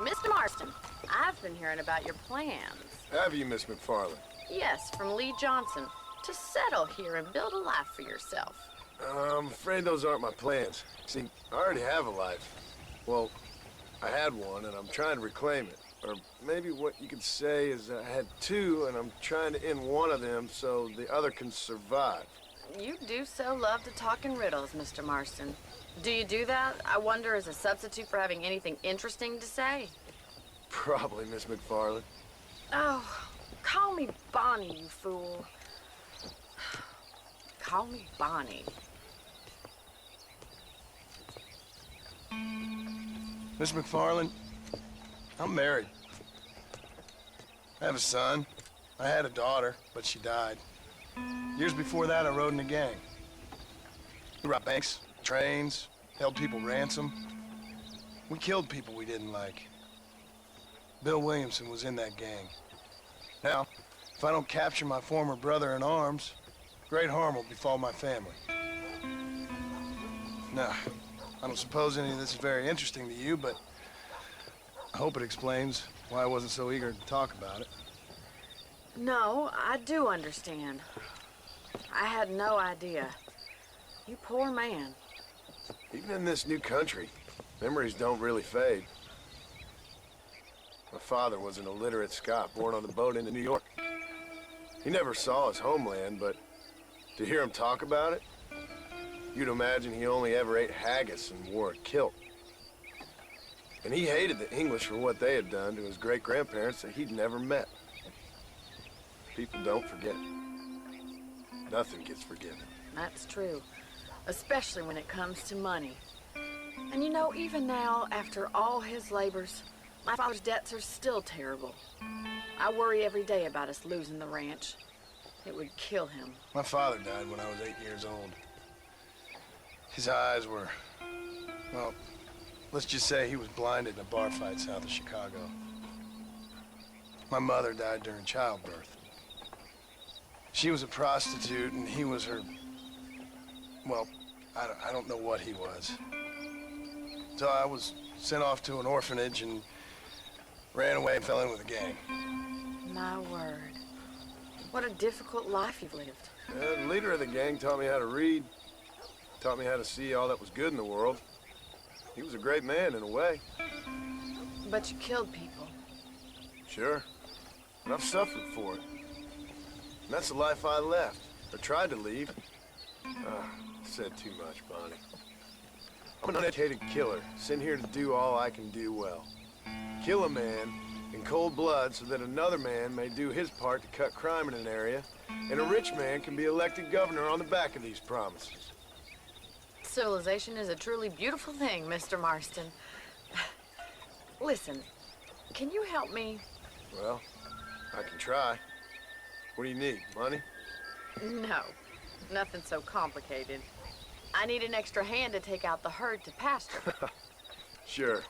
Mr. Marston, I've been hearing about your plans. Have you, Miss McFarland? Yes, from Lee Johnson. To settle here and build a life for yourself. I'm afraid those aren't my plans. See, I already have a life. Well, I had one, and I'm trying to reclaim it. Or maybe what you could say is I had two, and I'm trying to end one of them so the other can survive. You do so love to talk in riddles, Mr. Marston. Do you do that, I wonder, as a substitute for having anything interesting to say? Probably, Miss McFarland. Oh, call me Bonnie, you fool. Call me Bonnie. Miss McFarland, I'm married. I have a son. I had a daughter, but she died. Years before that, I rode in a gang. We robbed banks, trains, held people ransom. We killed people we didn't like. Bill Williamson was in that gang. Now, if I don't capture my former brother in arms, great harm will befall my family. Now, I don't suppose any of this is very interesting to you, but I hope it explains why I wasn't so eager to talk about it. No, I do understand. I had no idea. You poor man. Even in this new country, memories don't really fade. My father was an illiterate Scot born on the boat into New York. He never saw his homeland, but to hear him talk about it, you'd imagine he only ever ate haggis and wore a kilt. And he hated the English for what they had done to his great-grandparents that he'd never met. People don't forget. Nothing gets forgiven. That's true, especially when it comes to money. And you know, even now, after all his labors, my father's debts are still terrible. I worry every day about us losing the ranch. It would kill him. My father died when I was 8 years old. His eyes were, well, let's just say he was blinded in a bar fight south of Chicago. My mother died during childbirth. She was a prostitute, and he was her, well, I don't know what he was. So I was sent off to an orphanage and ran away and fell in with a gang. My word. What a difficult life you've lived. The leader of the gang taught me how to read, taught me how to see all that was good in the world. He was a great man in a way. But you killed people. Sure. And I've suffered for it. And that's the life I left, or tried to leave. Said too much, Bonnie. I'm an uneducated killer, sent here to do all I can do well. Kill a man in cold blood so that another man may do his part to cut crime in an area, and a rich man can be elected governor on the back of these promises. Civilization is a truly beautiful thing, Mr. Marston. Listen, can you help me? Well, I can try. What do you need, money? No, nothing so complicated. I need an extra hand to take out the herd to pasture. Sure.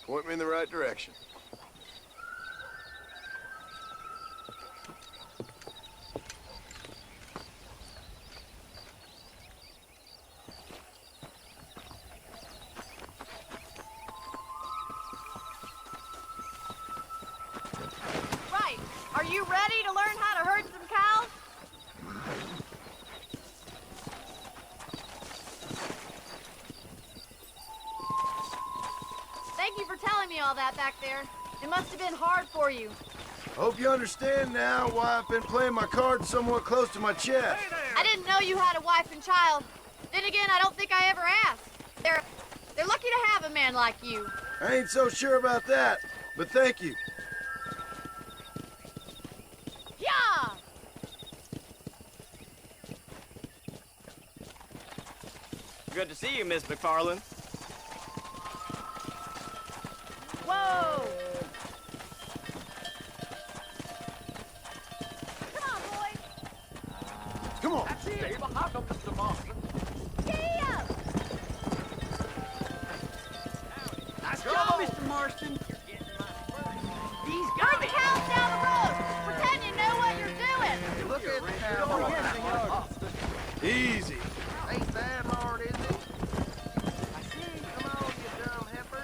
Point me in the right direction. Right. Are you ready to learn how to herd some cows? Thank you for telling me all that back there. It must have been hard for you. Hope you understand now why I've been playing my cards somewhat close to my chest. I didn't know you had a wife and child. Then again, I don't think I ever asked. They're lucky to have a man like you. I ain't so sure about that, but thank you. Yeah! Good to see you, Miss McFarland. Whoa! Come on, boys. Come on. Stay behind them, Mr. Marston. Yeah! Nice job, Mr. Marston. These guys. Bring the cows down the road. Pretend you know what you're doing. Look at the cow. Easy. Ain't that hard, is it? I see. Come on, you dumb heifer.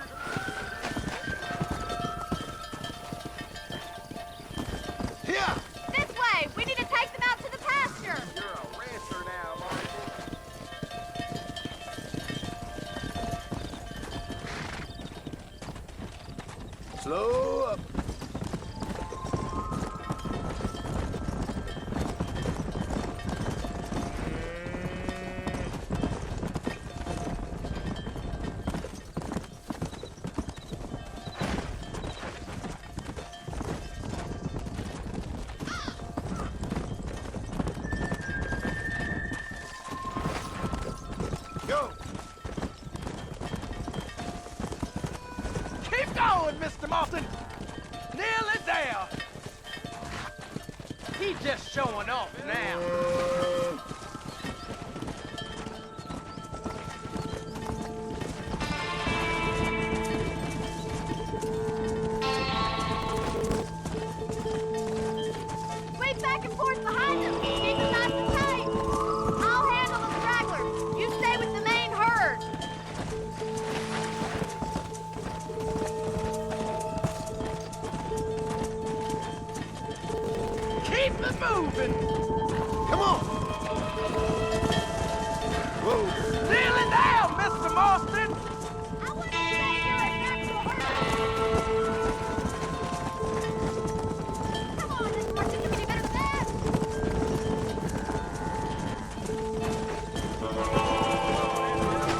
Slow up. Go! Keep going, Mr. Marston. Nearly there. He's just showing off now. Sweep back and forth behind them. Keep them nice and tight. I'll handle the stragglers. You stay with the main herd. Keep it moving. Come on! Whoa! Nearly there, Mr. Marston. I want to say you're a natural herd. Come on, Miss Martin, you can do better than that.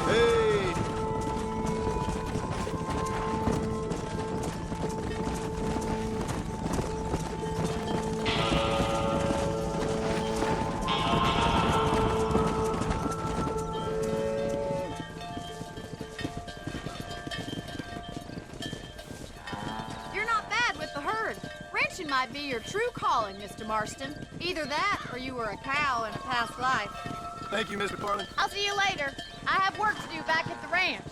Hey! You're not bad with the herd. Ranching might be your true calling, Mr. Marston. Either that, or you were a cow in a past life. Thank you, Miss McFarland. I'll see you later. I have work to do back at the ranch.